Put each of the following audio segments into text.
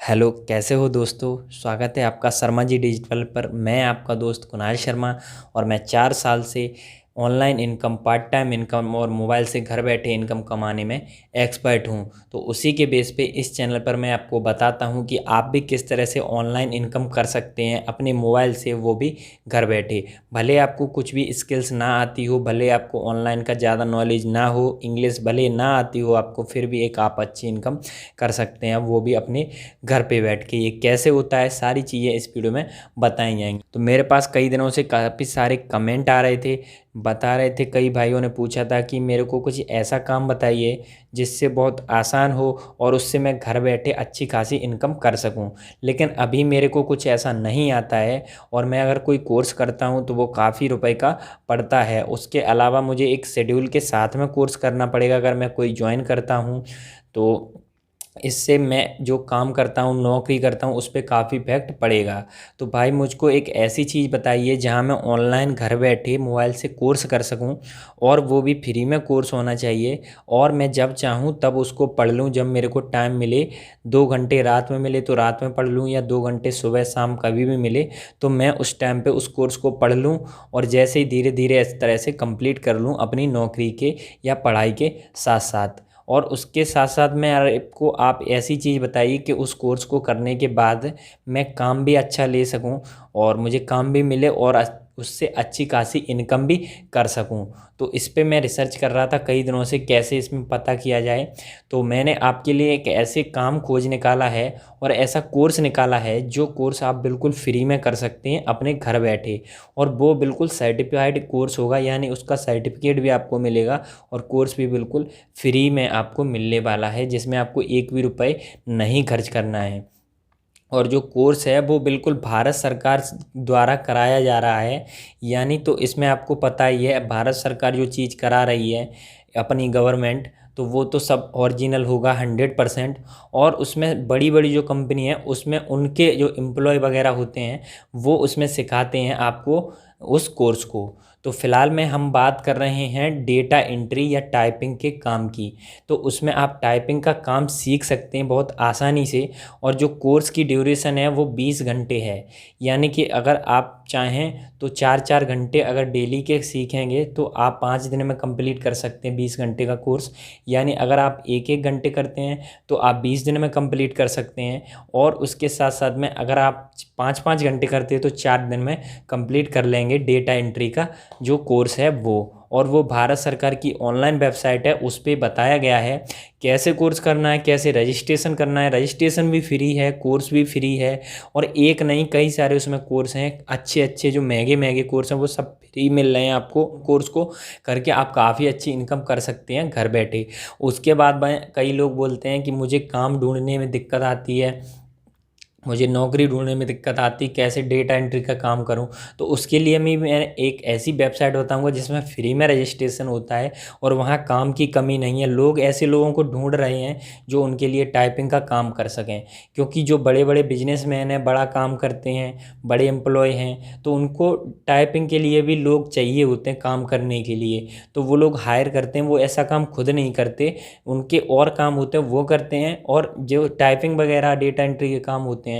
Hello, कैसे हो दोस्तों। स्वागत है आपका शर्मा जी डिजिटल पर। मैं आपका दोस्त कुणाल शर्मा और मैं 4 साल से online income, part time income और मोबाइल से घर बैठे इनकम कमाने में एक्सपर्ट हूं। तो उसी के बेस पे इस चैनल पर मैं आपको बताता हूं कि आप भी किस तरह से ऑनलाइन इनकम कर सकते हैं अपने मोबाइल से, वो भी घर बैठे। भले आपको कुछ भी स्किल्स ना आती हो, भले आपको ऑनलाइन का ज़्यादा नॉलेज ना हो, इंग्लिश भले ना आती हो आपको, फिर भी एक आप अच्छी इनकम कर सकते हैं, वो भी अपने घर पे बैठ के। ये कैसे होता है, सारी चीज़ें इस वीडियो में बताई जाएंगी। तो मेरे पास कई दिनों से काफ़ी सारे कमेंट आ रहे थे, बता रहे थे, कई भाइयों ने पूछा था कि मेरे को कुछ ऐसा काम बताइए जिससे बहुत आसान हो और उससे मैं घर बैठे अच्छी खासी इनकम कर सकूं। लेकिन अभी मेरे को कुछ ऐसा नहीं आता है, और मैं अगर कोई कोर्स करता हूं तो वो काफ़ी रुपए का पड़ता है। उसके अलावा मुझे एक शेड्यूल के साथ में कोर्स करना पड़ेगा अगर मैं कोई ज्वाइन करता हूं तो। इससे मैं जो काम करता हूँ, नौकरी करता हूँ, उस पर काफ़ी इफेक्ट पड़ेगा। तो भाई मुझको एक ऐसी चीज़ बताइए जहाँ मैं ऑनलाइन घर बैठे मोबाइल से कोर्स कर सकूँ, और वो भी फ्री में कोर्स होना चाहिए, और मैं जब चाहूँ तब उसको पढ़ लूँ, जब मेरे को टाइम मिले। 2 घंटे रात में मिले तो रात में पढ़ लूँ, या 2 घंटे सुबह शाम कभी भी मिले तो मैं उस टाइम पे उस कोर्स को पढ़ लूँ, और जैसे ही धीरे धीरे इस तरह से कंप्लीट कर लूँ अपनी नौकरी के या पढ़ाई के साथ साथ। और उसके साथ साथ मैं आपको आप ऐसी चीज़ बताइए कि उस कोर्स को करने के बाद मैं काम भी अच्छा ले सकूं, और मुझे काम भी मिले, और उससे अच्छी खासी इनकम भी कर सकूं। तो इस पे मैं रिसर्च कर रहा था कई दिनों से, कैसे इसमें पता किया जाए। तो मैंने आपके लिए एक ऐसे काम खोज निकाला है और ऐसा कोर्स निकाला है, जो कोर्स आप बिल्कुल फ्री में कर सकते हैं अपने घर बैठे। और वो बिल्कुल सर्टिफाइड कोर्स होगा, यानी उसका सर्टिफिकेट भी आपको मिलेगा, और कोर्स भी बिल्कुल फ्री में आपको मिलने वाला है, जिसमें आपको एक भी रुपए नहीं खर्च करना है। और जो कोर्स है वो बिल्कुल भारत सरकार द्वारा कराया जा रहा है। यानी तो इसमें आपको पता ही है, भारत सरकार जो चीज़ करा रही है अपनी गवर्नमेंट, तो वो तो सब ओरिजिनल होगा 100%। और उसमें बड़ी बड़ी जो कंपनी है उसमें उनके जो एम्प्लॉय वगैरह होते हैं वो उसमें सिखाते हैं आपको उस कोर्स को। तो फ़िलहाल में हम बात कर रहे हैं डेटा एंट्री या टाइपिंग के काम की। तो उसमें आप टाइपिंग का काम सीख सकते हैं बहुत आसानी से, और जो कोर्स की ड्यूरेशन है वो 20 घंटे है। यानी कि अगर आप चाहें तो 4 4 घंटे अगर डेली के सीखेंगे तो आप 5 दिन में कंप्लीट कर सकते हैं 20 घंटे का कोर्स। यानी अगर आप 1 1 घंटे करते हैं तो आप 20 दिन में कंप्लीट कर सकते हैं, और उसके साथ साथ में अगर आप 5 5 घंटे करते हैं तो 4 दिन में कंप्लीट कर लेंगे डेटा एंट्री का जो कोर्स है वो। और वो भारत सरकार की ऑनलाइन वेबसाइट है, उस पर बताया गया है कैसे कोर्स करना है, कैसे रजिस्ट्रेशन करना है। रजिस्ट्रेशन भी फ्री है, कोर्स भी फ्री है, और एक नहीं कई सारे उसमें कोर्स हैं अच्छे अच्छे, जो महंगे महंगे कोर्स हैं वो सब फ्री मिल रहे हैं आपको। कोर्स को करके आप काफ़ी अच्छी इनकम कर सकते हैं घर बैठे। उसके बाद कई लोग बोलते हैं कि मुझे काम ढूंढने में दिक्कत आती है, मुझे नौकरी ढूंढने में दिक्कत आती, कैसे डेटा एंट्री का काम करूं। तो उसके लिए मैं एक ऐसी वेबसाइट बताऊंगा जिसमें फ्री में रजिस्ट्रेशन होता है, और वहां काम की कमी नहीं है। लोग ऐसे लोगों को ढूंढ रहे हैं जो उनके लिए टाइपिंग का काम कर सकें, क्योंकि जो बड़े बड़े बिजनेसमैन हैं, बड़ा काम करते हैं, बड़े एम्प्लॉय हैं, तो उनको टाइपिंग के लिए भी लोग चाहिए होते हैं काम करने के लिए। तो वो लोग हायर करते हैं, वो ऐसा काम खुद नहीं करते, उनके और काम होते हैं वो करते हैं। और जो टाइपिंग वगैरह डेटा एंट्री के काम होते हैं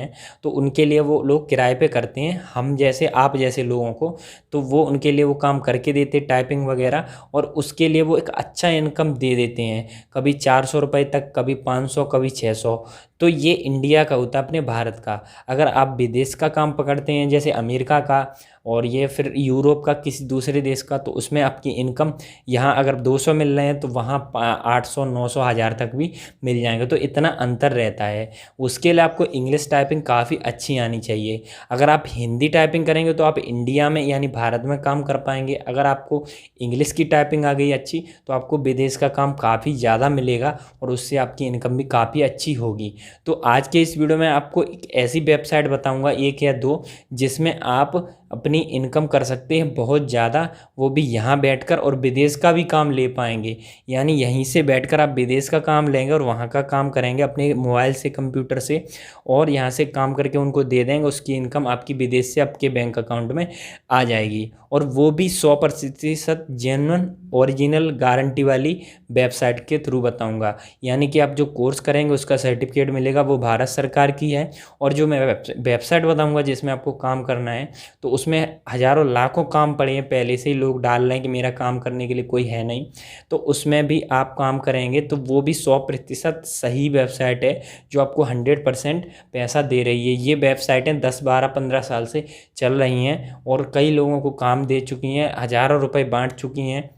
तो उनके लिए वो लोग किराए पे करते हैं, हम जैसे आप जैसे लोगों को। तो वो उनके लिए वो काम करके देते टाइपिंग वगैरह, और उसके लिए वो एक अच्छा इनकम दे देते हैं, कभी 400 रुपये तक, कभी 500, कभी 600। तो ये इंडिया का होता है, अपने भारत का। अगर आप विदेश का काम पकड़ते हैं जैसे अमेरिका का, और ये फिर यूरोप का किसी दूसरे देश का, तो उसमें आपकी इनकम यहाँ अगर 200 मिल रहे हैं तो वहाँ 800 900 1000 तक भी मिल जाएंगे। तो इतना अंतर रहता है। उसके लिए आपको इंग्लिश टाइपिंग काफ़ी अच्छी आनी चाहिए। अगर आप हिंदी टाइपिंग करेंगे तो आप इंडिया में यानी भारत में काम कर पाएंगे। अगर आपको इंग्लिश की टाइपिंग आ गई अच्छी तो आपको विदेश का काम काफ़ी ज़्यादा मिलेगा, और उससे आपकी इनकम भी काफ़ी अच्छी होगी। तो आज के इस वीडियो में आपको एक ऐसी वेबसाइट बताऊंगा, एक या दो, जिसमें आप अपनी इनकम कर सकते हैं बहुत ज़्यादा, वो भी यहाँ बैठकर, और विदेश का भी काम ले पाएंगे। यानी यहीं से बैठकर आप विदेश का काम लेंगे और वहाँ का काम करेंगे अपने मोबाइल से, कंप्यूटर से, और यहाँ से काम करके उनको दे देंगे। उसकी इनकम आपकी विदेश से आपके बैंक अकाउंट में आ जाएगी, और वो भी 100% जेन्युइन ओरिजिनल गारंटी वाली वेबसाइट के थ्रू बताऊंगा। यानी कि आप जो कोर्स करेंगे उसका सर्टिफिकेट मिलेगा, वो भारत सरकार की है। और जो मैं वेबसाइट बताऊंगा जिसमें आपको काम करना है, तो उसमें हज़ारों लाखों काम पड़े हैं, पहले से ही लोग डाल रहे हैं कि मेरा काम करने के लिए कोई है नहीं, तो उसमें भी आप काम करेंगे तो वो भी 100% सही वेबसाइट है, जो आपको 100% पैसा दे रही है। ये वेबसाइटें 10, 12, 15 साल से चल रही हैं और कई लोगों को काम दे चुकी हैं, हज़ारों रुपए बांट चुकी हैं।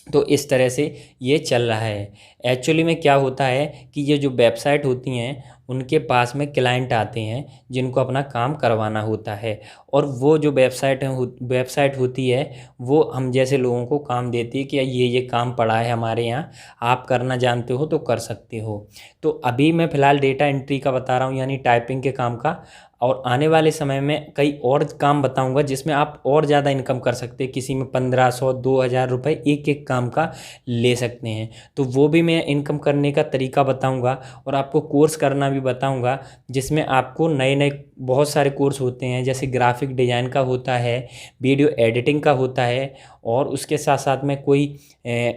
तो इस तरह से ये चल रहा है। एक्चुअली में क्या होता है कि ये जो वेबसाइट होती हैं उनके पास में क्लाइंट आते हैं जिनको अपना काम करवाना होता है, और वो जो वेबसाइट होती है वो हम जैसे लोगों को काम देती है कि ये काम पड़ा है हमारे यहाँ, आप करना जानते हो तो कर सकते हो। तो अभी मैं फ़िलहाल डेटा एंट्री का बता रहा हूँ, यानी टाइपिंग के काम का, और आने वाले समय में कई और काम बताऊंगा जिसमें आप और ज़्यादा इनकम कर सकते हैं। किसी में 1500, 2000 रुपये एक एक काम का ले सकते हैं, तो वो भी मैं इनकम करने का तरीका बताऊंगा। और आपको कोर्स करना भी बताऊंगा, जिसमें आपको नए नए बहुत सारे कोर्स होते हैं, जैसे ग्राफिक डिज़ाइन का होता है, वीडियो एडिटिंग का होता है, और उसके साथ साथ में कोई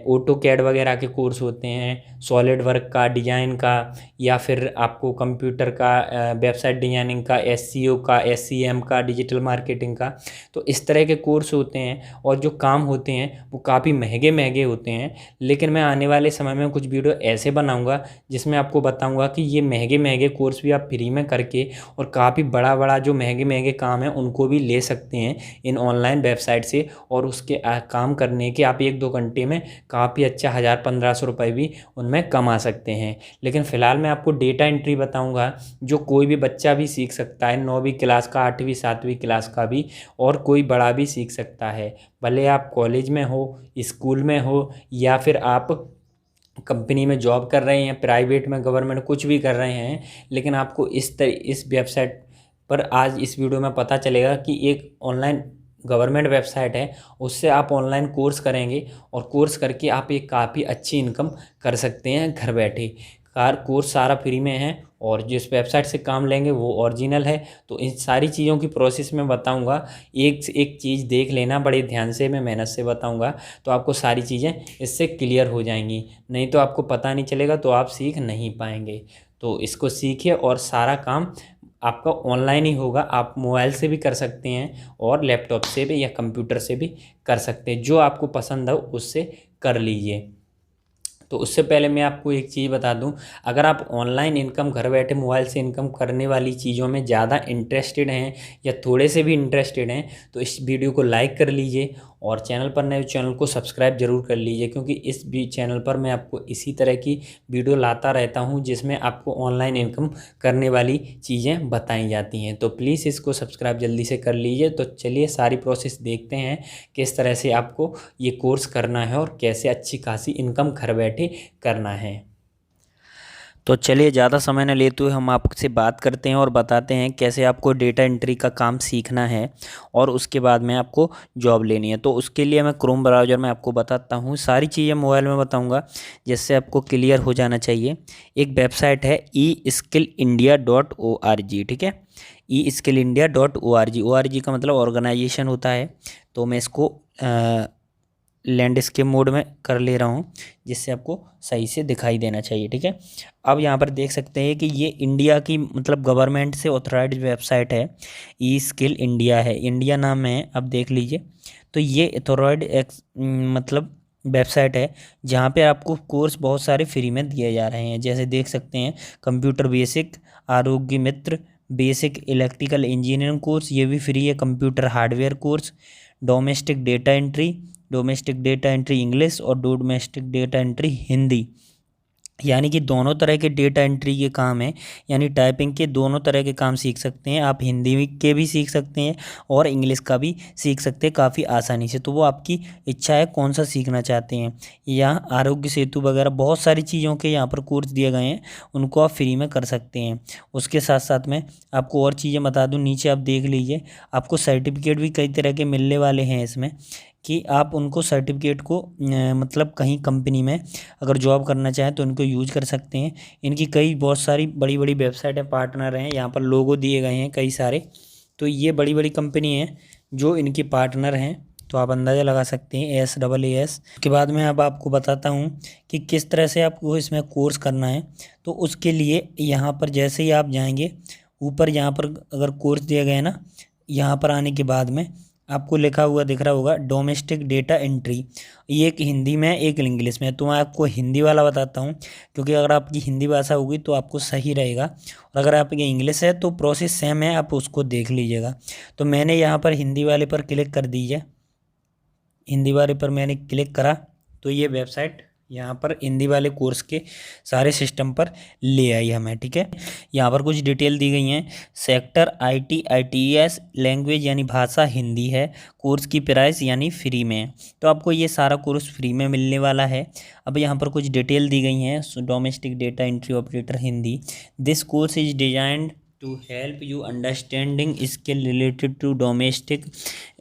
ऑटो कैड वगैरह के कोर्स होते हैं, सॉलिड वर्क का, डिज़ाइन का, या फिर आपको कंप्यूटर का, वेबसाइट डिज़ाइनिंग का, एसईओ का, एसईएम का, डिजिटल मार्केटिंग का। तो इस तरह के कोर्स होते हैं, और जो काम होते हैं वो काफ़ी महंगे महंगे होते हैं। लेकिन मैं आने वाले समय में कुछ वीडियो ऐसे बनाऊंगा जिसमें आपको बताऊंगा कि ये महंगे महंगे कोर्स भी आप फ्री में करके, और काफ़ी बड़ा बड़ा जो महंगे महंगे काम हैं उनको भी ले सकते हैं इन ऑनलाइन वेबसाइट से, और उसके काम करने के आप 1-2 घंटे में काफ़ी अच्छा 1000-1500 रुपये भी उनमें कमा सकते हैं। लेकिन फ़िलहाल मैं आपको डेटा एंट्री बताऊंगा, जो कोई भी बच्चा भी सीख सकता है, 9वीं क्लास का, 8वीं 7वीं क्लास का भी, और कोई बड़ा भी सीख सकता है। भले आप कॉलेज में हो, स्कूल में हो, या फिर आप कंपनी में जॉब कर रहे हैं, प्राइवेट में, गवर्नमेंट, कुछ भी कर रहे हैं, लेकिन आपको इस वेबसाइट पर आज इस वीडियो में पता चलेगा कि एक ऑनलाइन गवर्नमेंट वेबसाइट है, उससे आप ऑनलाइन कोर्स करेंगे, और कोर्स करके आप एक काफ़ी अच्छी इनकम कर सकते हैं घर बैठे। कोर्स सारा फ्री में है, और जिस वेबसाइट से काम लेंगे वो ओरिजिनल है। तो इन सारी चीज़ों की प्रोसेस में बताऊंगा, एक से एक चीज़ देख लेना बड़े ध्यान से, मैं मेहनत से बताऊंगा, तो आपको सारी चीज़ें इससे क्लियर हो जाएंगी। नहीं तो आपको पता नहीं चलेगा तो आप सीख नहीं पाएंगे। तो इसको सीखिए, और सारा काम आपका ऑनलाइन ही होगा। आप मोबाइल से भी कर सकते हैं, और लैपटॉप से भी या कंप्यूटर से भी कर सकते हैं, जो आपको पसंद हो उससे कर लीजिए। तो उससे पहले मैं आपको एक चीज़ बता दूं, अगर आप ऑनलाइन इनकम घर बैठे मोबाइल से इनकम करने वाली चीज़ों में ज़्यादा इंटरेस्टेड हैं, या थोड़े से भी इंटरेस्टेड हैं, तो इस वीडियो को लाइक कर लीजिए, और चैनल पर नए चैनल को सब्सक्राइब जरूर कर लीजिए, क्योंकि इस भी चैनल पर मैं आपको इसी तरह की वीडियो लाता रहता हूं जिसमें आपको ऑनलाइन इनकम करने वाली चीज़ें बताई जाती हैं। तो प्लीज़ इसको सब्सक्राइब जल्दी से कर लीजिए। तो चलिए सारी प्रोसेस देखते हैं, किस तरह से आपको ये कोर्स करना है और कैसे अच्छी खासी इनकम घर बैठे करना है। तो चलिए ज़्यादा समय न लेते हुए हम आपसे बात करते हैं और बताते हैं कैसे आपको डेटा एंट्री का काम सीखना है, और उसके बाद में आपको जॉब लेनी है। तो उसके लिए मैं क्रोम ब्राउज़र में आपको बताता हूँ, सारी चीज़ें मोबाइल में बताऊँगा जिससे आपको क्लियर हो जाना चाहिए। एक वेबसाइट है eSkillIndia.org, ठीक है, eSkillIndia.org। ORG का मतलब ऑर्गेनाइजेशन होता है। तो मैं इसको लैंडस्केप मोड में कर ले रहा हूँ, जिससे आपको सही से दिखाई देना चाहिए, ठीक है। अब यहाँ पर देख सकते हैं कि ये इंडिया की मतलब गवर्नमेंट से ऑथराइज्ड वेबसाइट है, ई स्किल इंडिया है, इंडिया नाम है। अब देख लीजिए, तो ये ऑथराइज्ड मतलब वेबसाइट है जहाँ पे आपको कोर्स बहुत सारे फ्री में दिए जा रहे हैं। जैसे देख सकते हैं, कंप्यूटर बेसिक, आरोग्य मित्र, बेसिक इलेक्ट्रिकल इंजीनियरिंग कोर्स, ये भी फ्री है। Computer hardware course, domestic data entry English, और डोमेस्टिक डेटा एंट्री हिंदी, यानी कि दोनों तरह के डेटा एंट्री के काम हैं, यानी टाइपिंग के दोनों तरह के काम सीख सकते हैं आप। हिंदी के भी सीख सकते हैं और इंग्लिश का भी सीख सकते हैं काफ़ी आसानी से। तो वो आपकी इच्छा है कौन सा सीखना चाहते हैं। यहाँ आरोग्य सेतु वगैरह बहुत सारी चीज़ों के यहाँ पर कोर्स दिए गए हैं, उनको आप फ्री में कर सकते हैं। उसके साथ साथ में आपको और चीज़ें बता दूँ, नीचे आप देख लीजिए, आपको सर्टिफिकेट भी कई तरह के मिलने वाले हैं इसमें, कि आप उनको सर्टिफिकेट को मतलब कहीं कंपनी में अगर जॉब करना चाहें तो उनको यूज कर सकते हैं। इनकी कई बहुत सारी बड़ी बड़ी वेबसाइट है, पार्टनर हैं, यहाँ पर लोगो दिए गए हैं कई सारे। तो ये बड़ी बड़ी कंपनी हैं जो इनकी पार्टनर हैं, तो आप अंदाज़ा लगा सकते हैं SAAS। उसके बाद में अब आपको बताता हूँ कि किस तरह से आपको इसमें कोर्स करना है। तो उसके लिए यहाँ पर जैसे ही आप जाएंगे ऊपर, यहाँ पर अगर कोर्स दिया गया है ना, यहाँ पर आने के बाद में आपको लिखा हुआ दिख रहा होगा डोमेस्टिक डेटा एंट्री। ये एक हिंदी में एक इंग्लिश में, तो मैं आपको हिंदी वाला बताता हूँ, क्योंकि अगर आपकी हिंदी भाषा होगी तो आपको सही रहेगा, और अगर आपकी इंग्लिश है तो प्रोसेस सेम है, आप उसको देख लीजिएगा। तो मैंने यहाँ पर हिंदी वाले पर क्लिक कर दीजिए। हिंदी वाले पर मैंने क्लिक करा तो ये वेबसाइट यहाँ पर हिंदी वाले कोर्स के सारे सिस्टम पर ले आई हमें, ठीक है। यहाँ पर कुछ डिटेल दी गई हैं। सेक्टर ITITES लैंग्वेज यानी भाषा हिंदी है। कोर्स की प्राइस यानी फ्री में, तो आपको ये सारा कोर्स फ्री में मिलने वाला है। अब यहाँ पर कुछ डिटेल दी गई हैं। Domestic data entry operator Hindi, this course is designed to help you understanding skill related to domestic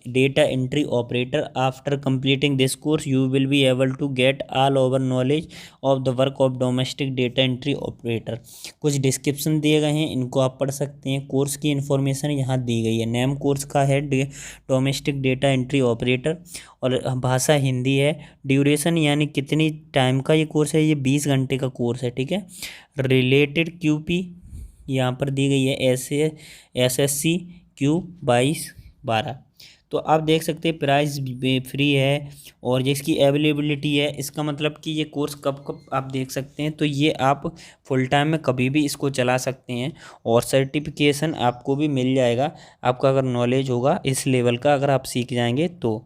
data entry operator. After completing this course you will be able to get all over knowledge of the work of domestic data entry operator। कुछ description दिए गए हैं, इनको आप पढ़ सकते हैं। Course की इन्फॉर्मेशन यहाँ दी गई है। नेम कोर्स का है डोमेस्टिक डेटा एंट्री ऑपरेटर, और भाषा हिंदी है। ड्यूरेशन यानी कितनी टाइम का ये कोर्स है, ये 20 घंटे का कोर्स है, ठीक है। रिलेटेड QP यहाँ पर दी गई है SSC Q2212। तो आप देख सकते हैं प्राइस फ्री है, और जिसकी अवेलेबिलिटी है, इसका मतलब कि ये कोर्स कब कब आप देख सकते हैं। तो ये आप फुल टाइम में कभी भी इसको चला सकते हैं, और सर्टिफिकेशन आपको भी मिल जाएगा, आपका अगर नॉलेज होगा इस लेवल का, अगर आप सीख जाएंगे तो।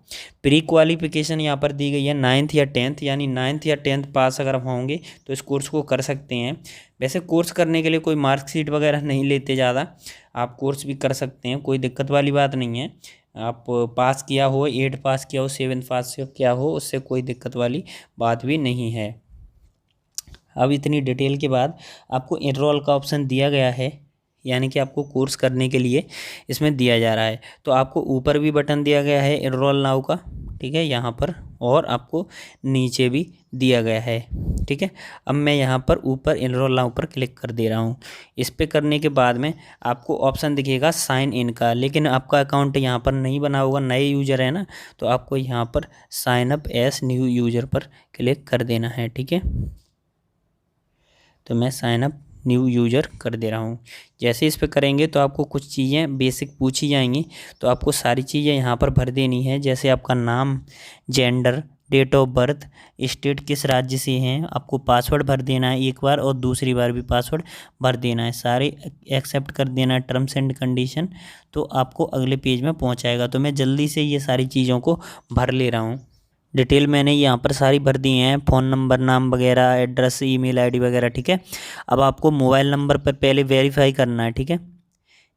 प्री क्वालिफिकेशन यहाँ पर दी गई है 9th या 10th, यानी 9th या 10th पास अगर आप होंगे तो इस कोर्स को कर सकते हैं। वैसे कोर्स करने के लिए कोई मार्कशीट वगैरह नहीं लेते ज़्यादा, आप कोर्स भी कर सकते हैं, कोई दिक्कत वाली बात नहीं है। आप पास किया हो, 8 पास किया हो, 7 पास किया हो, उससे कोई दिक्कत वाली बात भी नहीं है। अब इतनी डिटेल के बाद आपको एनरोल का ऑप्शन दिया गया है, यानी कि आपको कोर्स करने के लिए इसमें दिया जा रहा है। तो आपको ऊपर भी बटन दिया गया है एनरोल नाउ का, ठीक है, यहाँ पर, और आपको नीचे भी दिया गया है, ठीक है। अब मैं यहाँ पर ऊपर एनरोल नाउ पर क्लिक कर दे रहा हूँ। इस पर करने के बाद में आपको ऑप्शन दिखेगा साइन इन का, लेकिन आपका अकाउंट यहाँ पर नहीं बना होगा, नए यूज़र है ना, तो आपको यहाँ पर sign up as new user पर क्लिक कर देना है, ठीक है। तो मैं साइन अप न्यू यूज़र कर दे रहा हूँ। जैसे इस पर करेंगे तो आपको कुछ चीज़ें बेसिक पूछी जाएंगी, तो आपको सारी चीज़ें यहाँ पर भर देनी है। जैसे आपका नाम, gender, date of birth, state किस राज्य से हैं, आपको पासवर्ड भर देना है एक बार, और दूसरी बार भी पासवर्ड भर देना है। सारे एक्सेप्ट कर देना है टर्म्स एंड कंडीशन, तो आपको अगले पेज में पहुँचाएगा। तो मैं जल्दी से ये सारी चीज़ों को भर ले रहा हूँ। डिटेल मैंने यहाँ पर सारी भर दी हैं, फ़ोन नंबर, नाम वगैरह, एड्रेस, ईमेल आईडी वगैरह, ठीक है। अब आपको मोबाइल नंबर पर पहले वेरीफाई करना है, ठीक है।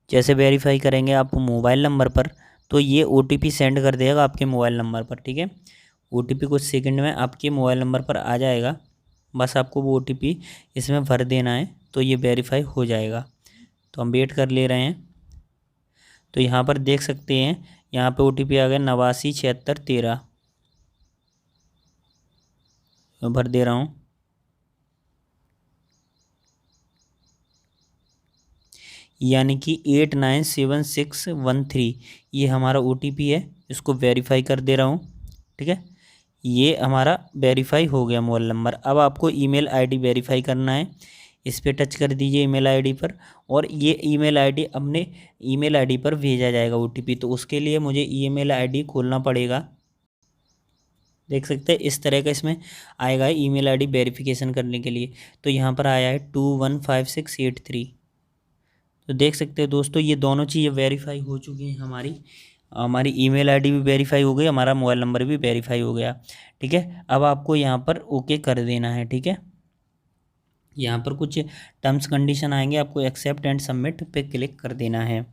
जैसे वेरीफाई करेंगे आप मोबाइल नंबर पर, तो ये OTP सेंड कर देगा आपके मोबाइल नंबर पर, ठीक है। OTP कुछ सेकंड में आपके मोबाइल नंबर पर आ जाएगा, बस आपको वो OTP इसमें भर देना है, तो ये वेरीफाई हो जाएगा। तो हम वेट कर ले रहे हैं। तो यहाँ पर देख सकते हैं, यहाँ पे OTP आ गया 897613, मैं भर दे रहा हूँ। यानी कि 897613 ये हमारा OTP है, इसको वेरीफाई कर दे रहा हूँ, ठीक है। ये हमारा वेरीफाई हो गया मोबाइल नंबर। अब आपको ईमेल आईडी वेरीफाई करना है, इस पर टच कर दीजिए ईमेल आईडी पर, और ये ईमेल आईडी अपने ईमेल आईडी पर भेजा जाएगा OTP। तो उसके लिए मुझे ईमेल आईडी खोलना पड़ेगा। देख सकते हैं इस तरह का इसमें आएगा ईमेल आईडी वेरिफिकेशन करने के लिए। तो यहाँ पर आया है 215683। तो देख सकते हैं दोस्तों, ये दोनों चीज़ें वेरीफाई हो चुकी हैं हमारी। हमारी ईमेल आईडी भी वेरीफाई हो गई, हमारा मोबाइल नंबर भी वेरीफाई हो गया, ठीक है। अब आपको यहाँ पर ओके कर देना है, ठीक है। यहाँ पर कुछ टर्म्स कंडीशन आएंगे, आपको एक्सेप्ट एंड सबमिट पे क्लिक कर देना है।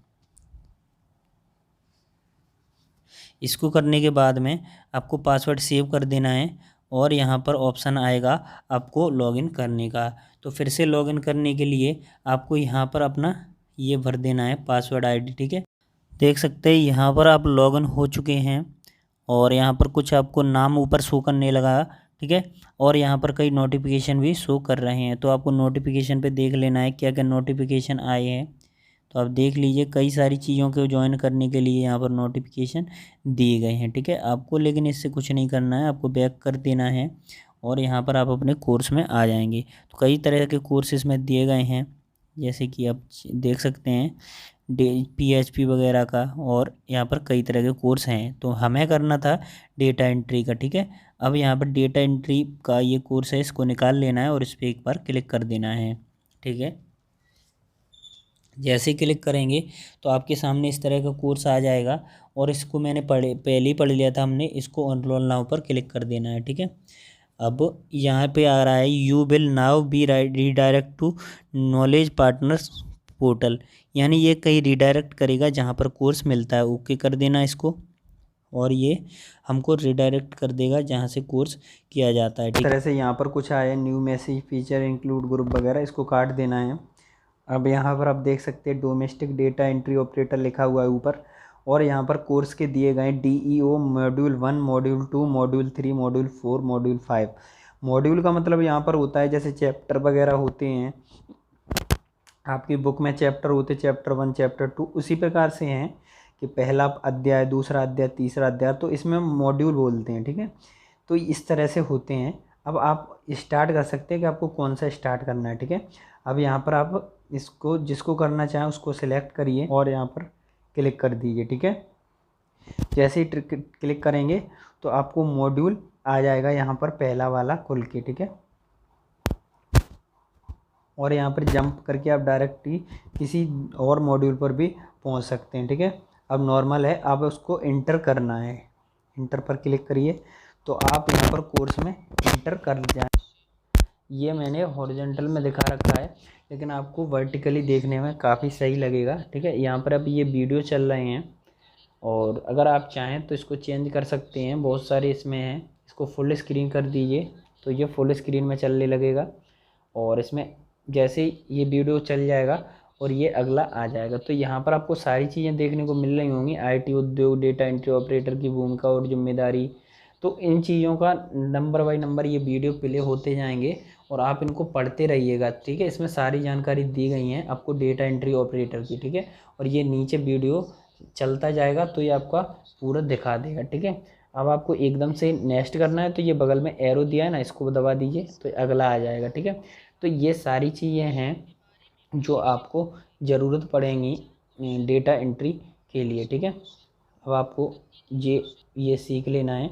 इसको करने के बाद में आपको पासवर्ड सेव कर देना है और यहाँ पर ऑप्शन आएगा आपको लॉगिन करने का। तो फिर से लॉगिन करने के लिए आपको यहाँ पर अपना ये भर देना है पासवर्ड आईडी, ठीक है। देख सकते हैं यहाँ पर आप लॉगिन हो चुके हैं और यहाँ पर कुछ आपको नाम ऊपर शो करने लगा, ठीक है। और यहाँ पर कई नोटिफिकेशन भी शो कर रहे हैं, तो आपको नोटिफिकेशन पे देख लेना है क्या क्या नोटिफिकेशन आए हैं। तो आप देख लीजिए कई सारी चीज़ों को ज्वाइन करने के लिए यहाँ पर नोटिफिकेशन दिए गए हैं, ठीक है। आपको लेकिन इससे कुछ नहीं करना है, आपको बैक कर देना है और यहाँ पर आप अपने कोर्स में आ जाएंगे। तो कई तरह के कोर्स इसमें दिए गए हैं, जैसे कि आप देख सकते हैं PHP वगैरह का, और यहाँ पर कई तरह के कोर्स हैं। तो हमें करना था डेटा एंट्री का, ठीक है। अब यहाँ पर डेटा एंट्री का ये कोर्स है, इसको निकाल लेना है और इस पर एक बार क्लिक कर देना है, ठीक है। जैसे ही क्लिक करेंगे तो आपके सामने इस तरह का कोर्स आ जाएगा और इसको मैंने पहले ही पढ़ लिया था हमने। इसको एनरोल नाउ पर क्लिक कर देना है, ठीक है। अब यहाँ पे आ रहा है you will now be redirect to knowledge partners portal, यानी ये कहीं रीडायरेक्ट करेगा जहाँ पर कोर्स मिलता है। ओके कर देना इसको और ये हमको रीडायरेक्ट कर देगा जहाँ से कोर्स किया जाता है, ठीक है। तरह से यहाँ पर कुछ आया new message feature include group वगैरह, इसको काट देना है। अब यहाँ पर आप देख सकते हैं डोमेस्टिक डेटा एंट्री ऑपरेटर लिखा हुआ है ऊपर, और यहाँ पर कोर्स के दिए गए DEO module 1, module 2, module 3, module 4, module 5। Module का मतलब यहाँ पर होता है जैसे चैप्टर वगैरह होते हैं आपकी बुक में, चैप्टर होते चैप्टर 1, चैप्टर 2, उसी प्रकार से हैं कि पहला अध्याय, दूसरा अध्याय, तीसरा अध्याय, तो इसमें मॉड्यूल बोलते हैं, ठीक है। तो इस तरह से होते हैं। अब आप स्टार्ट कर सकते हैं कि आपको कौन सा स्टार्ट करना है, ठीक है। अब यहाँ पर आप इसको जिसको करना चाहें उसको सिलेक्ट करिए और यहाँ पर क्लिक कर दीजिए, ठीक है। जैसे ही क्लिक करेंगे तो आपको मॉड्यूल आ जाएगा यहाँ पर पहला वाला खुल के, ठीक है। और यहाँ पर जंप करके आप डायरेक्ट ही किसी और मॉड्यूल पर भी पहुँच सकते हैं, ठीक है। अब नॉर्मल है, आप उसको इंटर करना है, इंटर पर क्लिक करिए तो आप यहाँ पर कोर्स में इंटर कर जाए। ये मैंने हॉरिजॉन्टल में दिखा रखा है, लेकिन आपको वर्टिकली देखने में काफ़ी सही लगेगा, ठीक है। यहाँ पर अब ये वीडियो चल रहे हैं और अगर आप चाहें तो इसको चेंज कर सकते हैं, बहुत सारे इसमें हैं। इसको फुल स्क्रीन कर दीजिए तो ये फुल स्क्रीन में चलने लगेगा और इसमें जैसे ही ये वीडियो चल जाएगा और ये अगला आ जाएगा तो यहाँ पर आपको सारी चीज़ें देखने को मिल रही होंगी। IT उद्योग, डेटा एंट्री ऑपरेटर की भूमिका और जिम्मेदारी, तो इन चीज़ों का नंबर बाय नंबर ये वीडियो प्ले होते जाएंगे और आप इनको पढ़ते रहिएगा, ठीक है। इसमें सारी जानकारी दी गई हैं आपको डेटा एंट्री ऑपरेटर की, ठीक है। और ये नीचे वीडियो चलता जाएगा तो ये आपका पूरा दिखा देगा, ठीक है। अब आपको एकदम से नेक्स्ट करना है तो ये बगल में एरो दिया है ना, इसको दबा दीजिए तो अगला आ जाएगा, ठीक है। तो ये सारी चीज़ें हैं जो आपको ज़रूरत पड़ेंगी डेटा एंट्री के लिए, ठीक है। अब आपको ये सीख लेना है।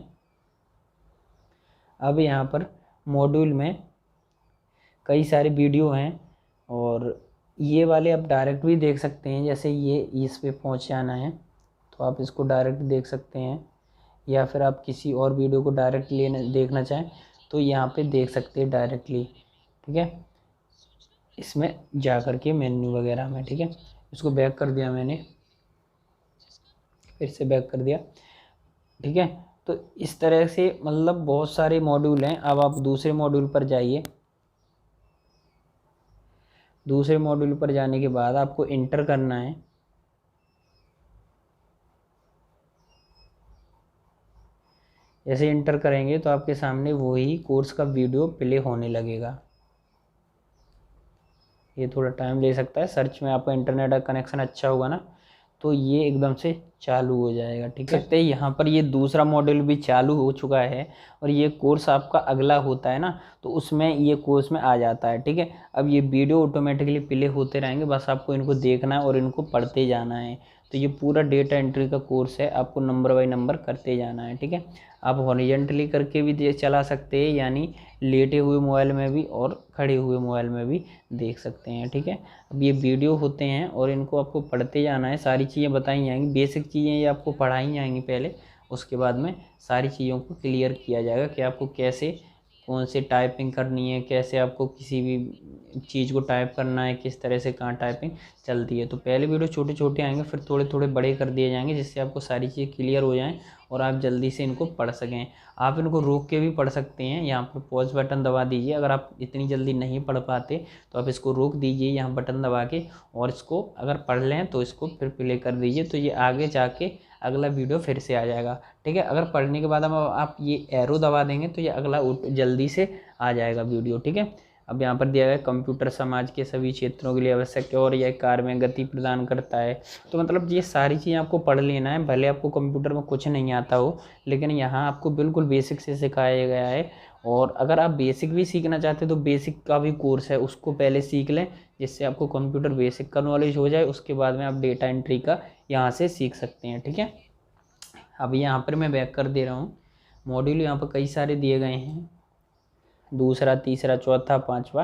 अब यहाँ पर मॉड्यूल में कई सारे वीडियो हैं और ये वाले आप डायरेक्ट भी देख सकते हैं। जैसे ये इस पे पहुँच जाना है तो आप इसको डायरेक्ट देख सकते हैं, या फिर आप किसी और वीडियो को डायरेक्ट देखना चाहें तो यहाँ पे देख सकते हैं डायरेक्टली, ठीक है। इसमें जा कर के मेन्यू वगैरह में, ठीक है। इसको बैक कर दिया मैंने, फिर से बैक कर दिया, ठीक है। तो इस तरह से मतलब बहुत सारे मॉड्यूल हैं। अब आप दूसरे मॉड्यूल पर जाइए। दूसरे मॉड्यूल पर जाने के बाद आपको इंटर करना है। जैसे इंटर करेंगे तो आपके सामने वही कोर्स का वीडियो प्ले होने लगेगा। ये थोड़ा टाइम ले सकता है, सर्च में आपका इंटरनेट का कनेक्शन अच्छा होगा ना तो ये एकदम से चालू हो जाएगा, ठीक है। यहाँ पर ये दूसरा मॉड्यूल भी चालू हो चुका है और ये कोर्स आपका अगला होता है ना तो उसमें ये कोर्स में आ जाता है, ठीक है। अब ये वीडियो ऑटोमेटिकली प्ले होते रहेंगे, बस आपको इनको देखना है और इनको पढ़ते जाना है। तो ये पूरा डेटा एंट्री का कोर्स है, आपको नंबर बाय नंबर करते जाना है, ठीक है। आप हॉरिजॉन्टली करके भी चला सकते हैं, यानी लेटे हुए मोबाइल में भी और खड़े हुए मोबाइल में भी देख सकते हैं, ठीक है। अब ये वीडियो होते हैं और इनको आपको पढ़ते जाना है। सारी चीज़ें बताई जाएंगी, बेसिक चीज़ें ये आपको पढ़ाई जाएंगी पहले, उसके बाद में सारी चीज़ों को क्लियर किया जाएगा कि आपको कैसे कौन से टाइपिंग करनी है, कैसे आपको किसी भी चीज़ को टाइप करना है, किस तरह से कहाँ टाइपिंग चलती है। तो पहले वीडियो छोटे छोटे आएंगे, फिर थोड़े थोड़े बड़े कर दिए जाएंगे, जिससे आपको सारी चीज़ें क्लियर हो जाएं और आप जल्दी से इनको पढ़ सकें। आप इनको रोक के भी पढ़ सकते हैं, यहाँ पर पॉज बटन दबा दीजिए। अगर आप इतनी जल्दी नहीं पढ़ पाते तो आप इसको रोक दीजिए यहाँ बटन दबा के, और इसको अगर पढ़ लें तो इसको फिर प्ले कर दीजिए, तो ये आगे जाके अगला वीडियो फिर से आ जाएगा। ठीक है, अगर पढ़ने के बाद आप ये एरो दबा देंगे तो ये अगला जल्दी से आ जाएगा वीडियो। ठीक है, अब यहाँ पर दिया गया कंप्यूटर समाज के सभी क्षेत्रों के लिए आवश्यक है और यह कार्य में गति प्रदान करता है। तो मतलब ये सारी चीज़ें आपको पढ़ लेना है, भले आपको कंप्यूटर में कुछ नहीं आता हो, लेकिन यहाँ आपको बिल्कुल बेसिक से सिखाया गया है। और अगर आप बेसिक भी सीखना चाहते हैं तो बेसिक का भी कोर्स है, उसको पहले सीख लें, जिससे आपको कंप्यूटर बेसिक का नॉलेज हो जाए। उसके बाद में आप डेटा एंट्री का यहाँ से सीख सकते हैं। ठीक है, अब यहाँ पर मैं बैक कर दे रहा हूँ। मॉड्यूल यहाँ पर कई सारे दिए गए हैं, दूसरा, तीसरा, चौथा, पांचवा,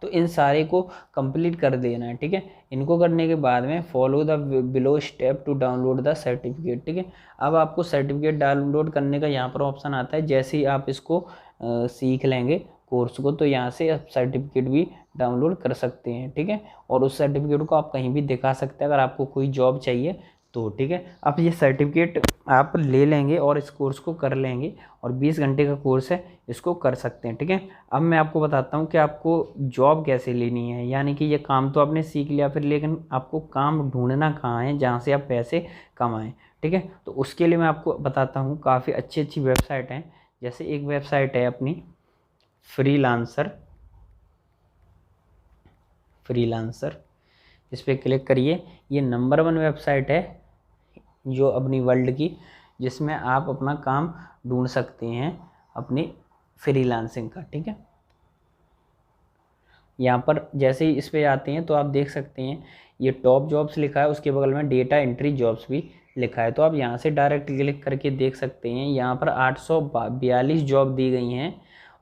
तो इन सारे को कंप्लीट कर देना है। ठीक है, इनको करने के बाद में follow the below step to download the certificate. ठीक है, अब आपको सर्टिफिकेट डाउनलोड करने का यहाँ पर ऑप्शन आता है। जैसे ही आप इसको सीख लेंगे कोर्स को, तो यहाँ से आप सर्टिफिकेट भी डाउनलोड कर सकते हैं। ठीक है, और उस सर्टिफिकेट को आप कहीं भी दिखा सकते हैं अगर आपको कोई जॉब चाहिए तो। ठीक है, अब ये सर्टिफिकेट आप ले लेंगे और इस कोर्स को कर लेंगे, और 20 घंटे का कोर्स है, इसको कर सकते हैं। ठीक है, अब मैं आपको बताता हूँ कि आपको जॉब कैसे लेनी है। यानी कि ये काम तो आपने सीख लिया फिर, लेकिन आपको काम ढूंढना कहाँ है जहाँ से आप पैसे कमाएं। ठीक है, तो उसके लिए मैं आपको बताता हूँ, काफ़ी अच्छी अच्छी वेबसाइट हैं। जैसे एक वेबसाइट है अपनी फ्रीलांसर, इस पर क्लिक करिए। ये नंबर 1 वेबसाइट है जो अपनी वर्ल्ड की, जिसमें आप अपना काम ढूंढ सकते हैं अपनी फ्रीलांसिंग का। ठीक है, यहाँ पर जैसे ही इस पे आते हैं तो आप देख सकते हैं ये टॉप जॉब्स लिखा है, उसके बगल में डेटा एंट्री जॉब्स भी लिखा है। तो आप यहाँ से डायरेक्ट क्लिक करके देख सकते हैं, यहाँ पर 842 जॉब दी गई हैं,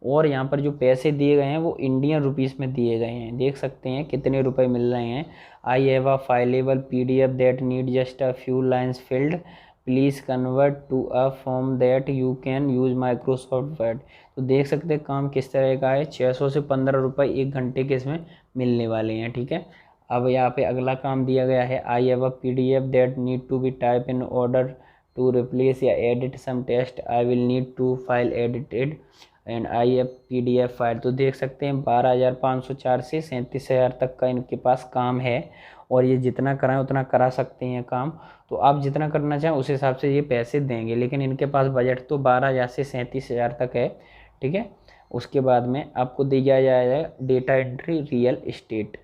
और यहाँ पर जो पैसे दिए गए हैं वो इंडियन रुपीस में दिए गए हैं। देख सकते हैं कितने रुपए मिल रहे हैं। I have a fillable PDF that need just a few lines filled, please convert to a form that you can use Microsoft Word. तो देख सकते हैं काम किस तरह का है। 600 से 15 रुपये 1 घंटे के इसमें मिलने वाले हैं। ठीक है, अब यहाँ पे अगला काम दिया गया है, I have a PDF that need to be type in order to replace या edit some text, I will need to file edited and I have PDF file. तो देख सकते हैं 12,504 से 37,000 तक का इनके पास काम है, और ये जितना कराएं उतना करा सकते हैं काम। तो आप जितना करना चाहें उस हिसाब से ये पैसे देंगे, लेकिन इनके पास बजट तो 12,000 से 37,000 तक है। ठीक है, उसके बाद में आपको दिया जाएगा डेटा एंट्री रियल एस्टेट।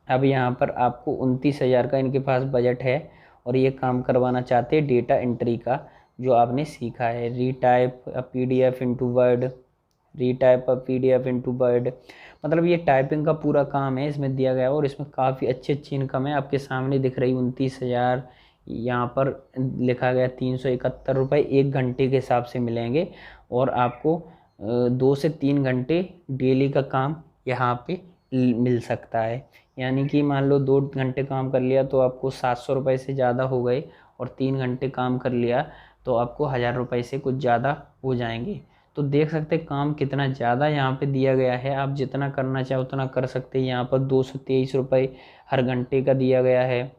अब यहाँ पर आपको 29,000 का इनके पास बजट है, और ये काम करवाना चाहते हैं डेटा एंट्री का, जो आपने सीखा है। रीटाइप अ PDF इनटू वर्ड, मतलब ये टाइपिंग का पूरा काम है इसमें दिया गया है, और इसमें काफ़ी अच्छी अच्छी इनकम है। आपके सामने दिख रही 29,000, यहाँ पर लिखा गया 371 रुपये 1 घंटे के हिसाब से मिलेंगे, और आपको 2 से 3 घंटे डेली का काम यहाँ पे मिल सकता है। यानी कि मान लो 2 घंटे काम कर लिया तो आपको 700 रुपये से ज़्यादा हो गए, और 3 घंटे काम कर लिया तो आपको 1,000 रुपये से कुछ ज़्यादा हो जाएंगे। तो देख सकते हैं काम कितना ज़्यादा यहाँ पे दिया गया है, आप जितना करना चाहे उतना कर सकते हैं। यहाँ पर 223 रुपये हर घंटे का दिया गया है,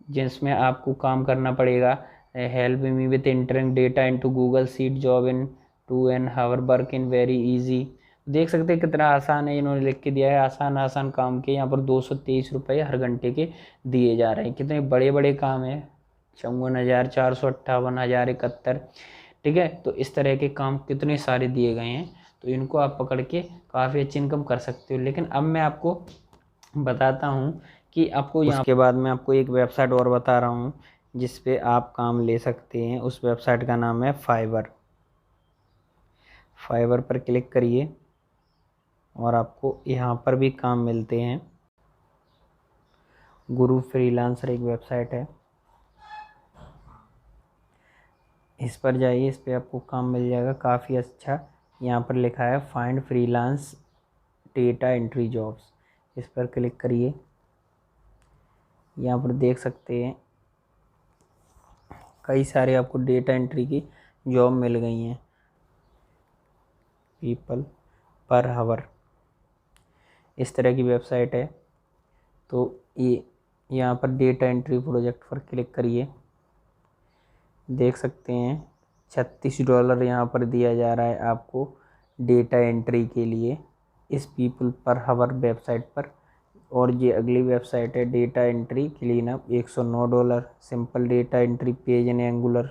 जिसमें आपको काम करना पड़ेगा। Help me with entering data into Google sheet, job in 2 an hour, work in very easy. देख सकते हैं कितना आसान है, इन्होंने लिख के दिया है आसान आसान काम के। यहाँ पर 223 रुपये हर घंटे के दिए जा रहे हैं। कितने बड़े बड़े काम हैं, 54,000, 458, 1,071। ठीक है, तो इस तरह के काम कितने सारे दिए गए हैं, तो इनको आप पकड़ के काफ़ी अच्छी इनकम कर सकते हो। लेकिन अब मैं आपको बताता हूँ कि आपको यहाँ, उसके बाद मैं आपको एक वेबसाइट और बता रहा हूँ जिस पे आप काम ले सकते हैं। उस वेबसाइट का नाम है फाइवर पर क्लिक करिए, और आपको यहाँ पर भी काम मिलते हैं। गुरु फ्रीलांसर एक वेबसाइट है, इस पर जाइए, इस पे आपको काम मिल जाएगा काफ़ी अच्छा। यहाँ पर लिखा है find freelance data entry jobs, इस पर क्लिक करिए। यहाँ पर देख सकते हैं कई सारे आपको डेटा एंट्री की जॉब मिल गई हैं। पीपल पर हावर, इस तरह की वेबसाइट है। तो ये यहाँ पर डेटा एंट्री प्रोजेक्ट पर क्लिक करिए, देख सकते हैं $36 यहाँ पर दिया जा रहा है आपको डेटा एंट्री के लिए इस पीपल पर हावर वेबसाइट पर। और ये अगली वेबसाइट है data entry cleanup, $109। Simple data entry page in angular,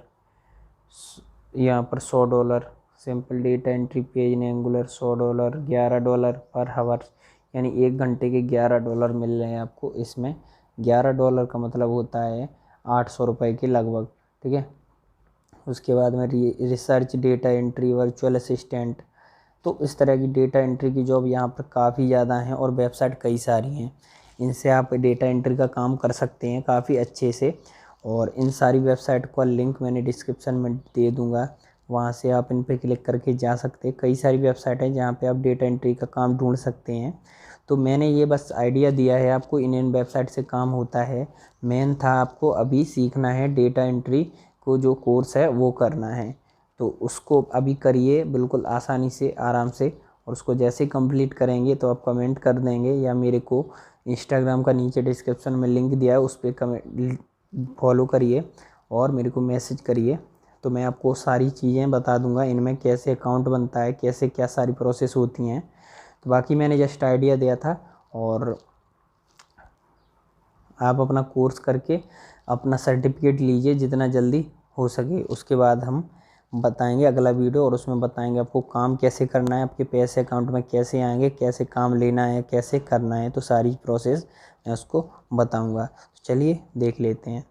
यहाँ पर $100। Simple data entry page in angular $100, $11 पर हावर, यानी 1 घंटे के $11 मिल रहे हैं आपको इसमें। $11 का मतलब होता है 800 रुपये के लगभग, ठीक है। उसके बाद में research data entry, virtual assistant. तो इस तरह की डेटा एंट्री की जॉब यहाँ पर काफ़ी ज़्यादा हैं और वेबसाइट कई सारी हैं, इनसे आप डेटा एंट्री का काम कर सकते हैं काफ़ी अच्छे से। और इन सारी वेबसाइट का लिंक मैंने डिस्क्रिप्शन में दे दूँगा, वहाँ से आप इन पे क्लिक करके जा सकते हैं। कई सारी वेबसाइट है जहाँ पे आप डेटा एंट्री का काम ढूंढ सकते हैं। तो मैंने ये बस आइडिया दिया है आपको, इन वेबसाइट से काम होता है। मेन था आपको अभी सीखना है डेटा एंट्री को, जो कोर्स है वो करना है, तो उसको अभी करिए बिल्कुल आसानी से, आराम से। और उसको जैसे कंप्लीट करेंगे तो आप कमेंट कर देंगे, या मेरे को इंस्टाग्राम का नीचे डिस्क्रिप्शन में लिंक दिया है उस पर कमेंट फॉलो करिए और मेरे को मैसेज करिए, तो मैं आपको सारी चीज़ें बता दूंगा इनमें कैसे अकाउंट बनता है, कैसे क्या सारी प्रोसेस होती हैं। तो बाकी मैंने जस्ट आइडिया दिया था, और आप अपना कोर्स करके अपना सर्टिफिकेट लीजिए जितना जल्दी हो सके। उसके बाद हम बताएंगे अगला वीडियो, और उसमें बताएंगे आपको काम कैसे करना है, आपके पैसे अकाउंट में कैसे आएंगे, कैसे काम लेना है, कैसे करना है। तो सारी प्रोसेस मैं उसको बताऊंगा। तो चलिए देख लेते हैं।